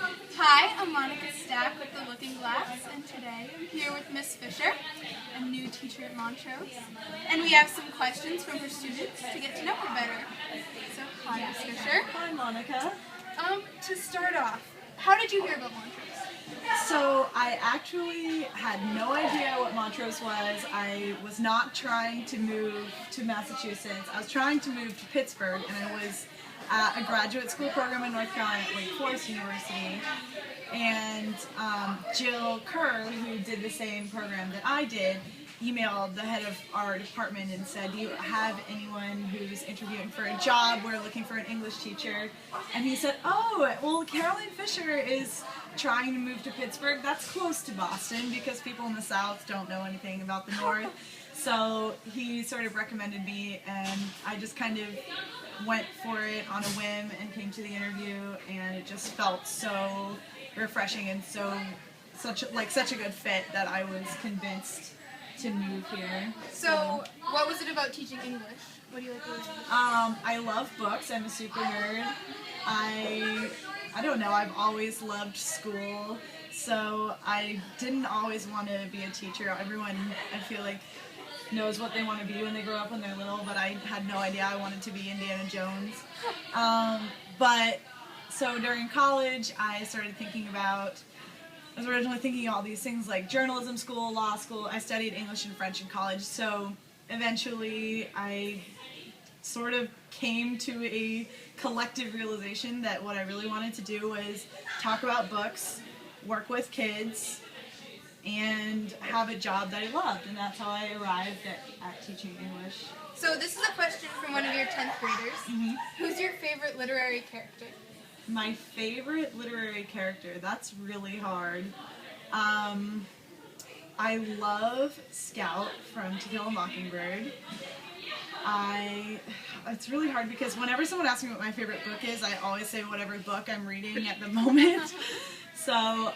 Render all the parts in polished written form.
Hi, I'm Monica Stack with The Looking Glass, and today I'm here with Miss Fisher, a new teacher at Montrose, and we have some questions from her students to get to know her better. So, hi, Miss Fisher. Hi, Monica. To start off, how did you hear about Montrose? So I actually had no idea what Montrose was. I was not trying to move to Massachusetts. I was trying to move to Pittsburgh, and I was at a graduate school program in North Carolina at Wake Forest University. And Jill Kerr, who did the same program that I did, emailed the head of our department and said, "Do you have anyone who's interviewing for a job? We're looking for an English teacher." And he said, "Oh, well, Caroline Fisher is trying to move to Pittsburgh. That's close to Boston because people in the South don't know anything about the North." So he sort of recommended me, and I just kind of went for it on a whim and came to the interview, and it just felt so refreshing and such a good fit that I was convinced to move here. So, what was it about teaching English? What do you like about English? I love books. I'm a super nerd. I don't know, I've always loved school, so I didn't always want to be a teacher. Everyone, I feel like, knows what they want to be when they grow up when they're little, but I had no idea I wanted to be Indiana Jones. So during college, I started thinking about, I was originally thinking all these things like journalism school, law school. I studied English and French in college, so eventually I sort of came to a collective realization that what I really wanted to do was talk about books, work with kids, and have a job that I loved, and that's how I arrived at teaching English. So, this is a question from one of your 10th graders. Mm-hmm. Who's your favorite literary character? My favorite literary character, that's really hard. I love Scout from To Kill a Mockingbird. It's really hard because whenever someone asks me what my favorite book is, I always say whatever book I'm reading at the moment. So,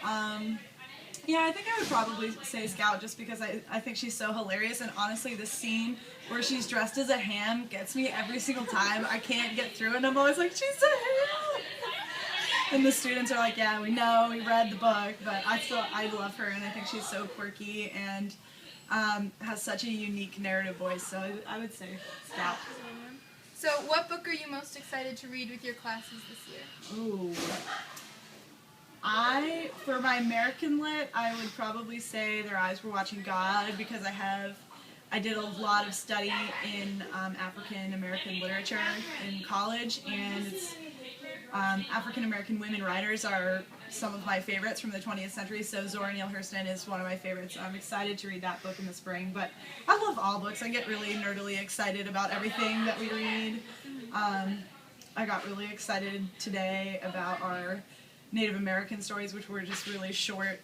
yeah, I think I would probably say Scout just because I think she's so hilarious, and honestly the scene where she's dressed as a ham gets me every single time. I can't get through it, and I'm always like, she's a ham! And the students are like, yeah, we know, we read the book, but I love her, and I think she's so quirky and has such a unique narrative voice, so I would say Scout. So, what book are you most excited to read with your classes this year? Ooh. For my American Lit, I would probably say Their Eyes Were Watching God, because I did a lot of study in African American literature in college, and African American women writers are some of my favorites from the 20th century, so Zora Neale Hurston is one of my favorites. I'm excited to read that book in the spring, but I love all books. I get really nerdily excited about everything that we read. I got really excited today about our Native American stories, which were just really short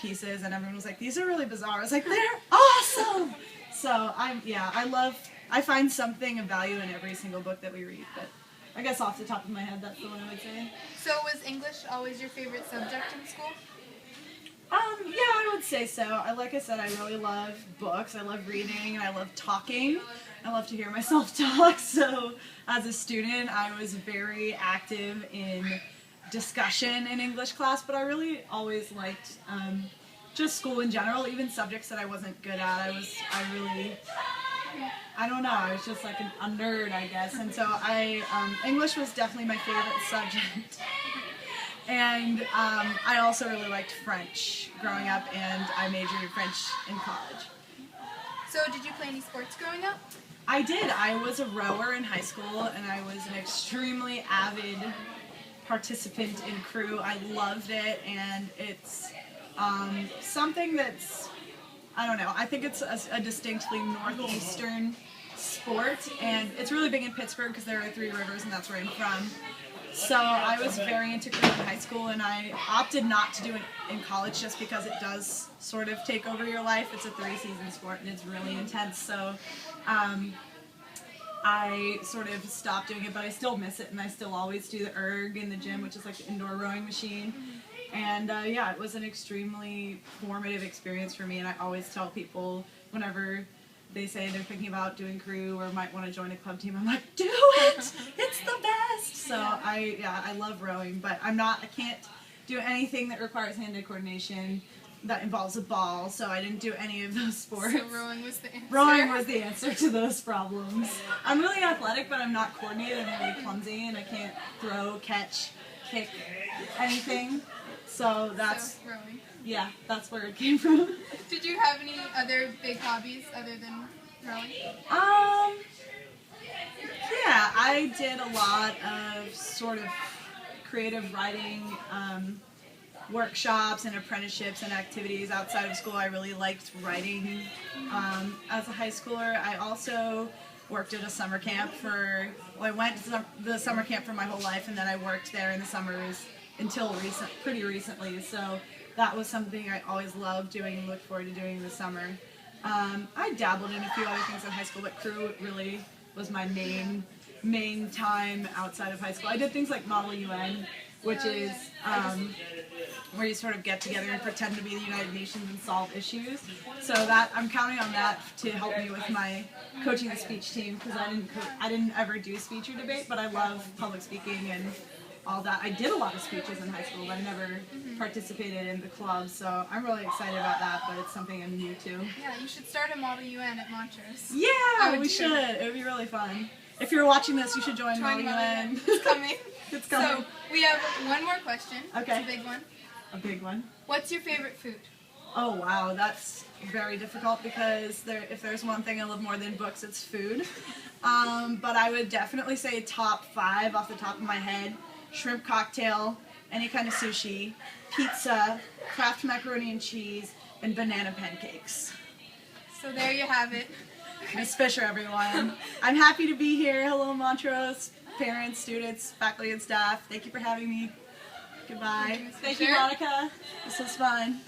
pieces, and everyone was like, these are really bizarre. I was like, they're awesome! So, I find something of value in every single book that we read, but I guess off the top of my head, that's the one I would say. So, was English always your favorite subject in school? Yeah, I would say so. Like I said, I really love books, I love reading, and I love talking. I love to hear myself talk, so as a student, I was very active in discussion in English class, but I really always liked just school in general, even subjects that I wasn't good at. I don't know, I was just like a nerd, I guess, and so English was definitely my favorite subject. And I also really liked French growing up, and I majored in French in college. So, did you play any sports growing up? I did. I was a rower in high school, and I was an extremely avid participant in crew. I loved it, and it's something that's, I don't know, I think it's a distinctly northeastern sport, and it's really big in Pittsburgh because there are 3 rivers, and that's where I'm from. So I was very into crew in high school, and I opted not to do it in college just because it does sort of take over your life. It's a 3-season sport, and it's really intense, so I sort of stopped doing it, but I still miss it, and I still always do the erg in the gym, which is like the indoor rowing machine. And yeah, it was an extremely formative experience for me, and I always tell people whenever they say they're thinking about doing crew or might want to join a club team, I'm like, do it! It's the best! So I love rowing, but I do anything that requires hand-eye coordination that involves a ball, so I didn't do any of those sports. So rowing was the answer. Rowing was the answer to those problems. I'm really athletic, but I'm not coordinated. I'm really clumsy, and I can't throw, catch, kick, anything. So that's rowing. Yeah, that's where it came from. Did you have any other big hobbies other than rowing? Yeah, I did a lot of sort of creative writing workshops and apprenticeships and activities outside of school. I really liked writing as a high schooler. I also worked at a summer camp I went to the summer camp for my whole life, and then I worked there in the summers until pretty recently. So that was something I always loved doing and looked forward to doing in the summer. I dabbled in a few other things in high school, but crew really was my main time outside of high school. I did things like Model UN, which is where you sort of get together and pretend to be the United Nations and solve issues. So that I'm counting on that to help me with my coaching the speech team, because I didn't ever do speech or debate, but I love public speaking and all that. I did a lot of speeches in high school, but I never participated in the club, so I'm really excited about that, but it's something I'm new to. Yeah, you should start a Model UN at Montrose. Yeah, we should. It would be really fun. If you're watching this, you should join Model UN. It's coming. It's coming. So, we have one more question. Okay. It's a big one. A big one. What's your favorite food? Oh wow, that's very difficult, because if there's one thing I love more than books, it's food. But I would definitely say top 5 off the top of my head: shrimp cocktail, any kind of sushi, pizza, Kraft macaroni and cheese, and banana pancakes. So there you have it. Miss Fisher, everyone. I'm happy to be here. Hello, Montrose, parents, students, faculty, and staff. Thank you for having me. Goodbye. Thank you, Monica. This was fun.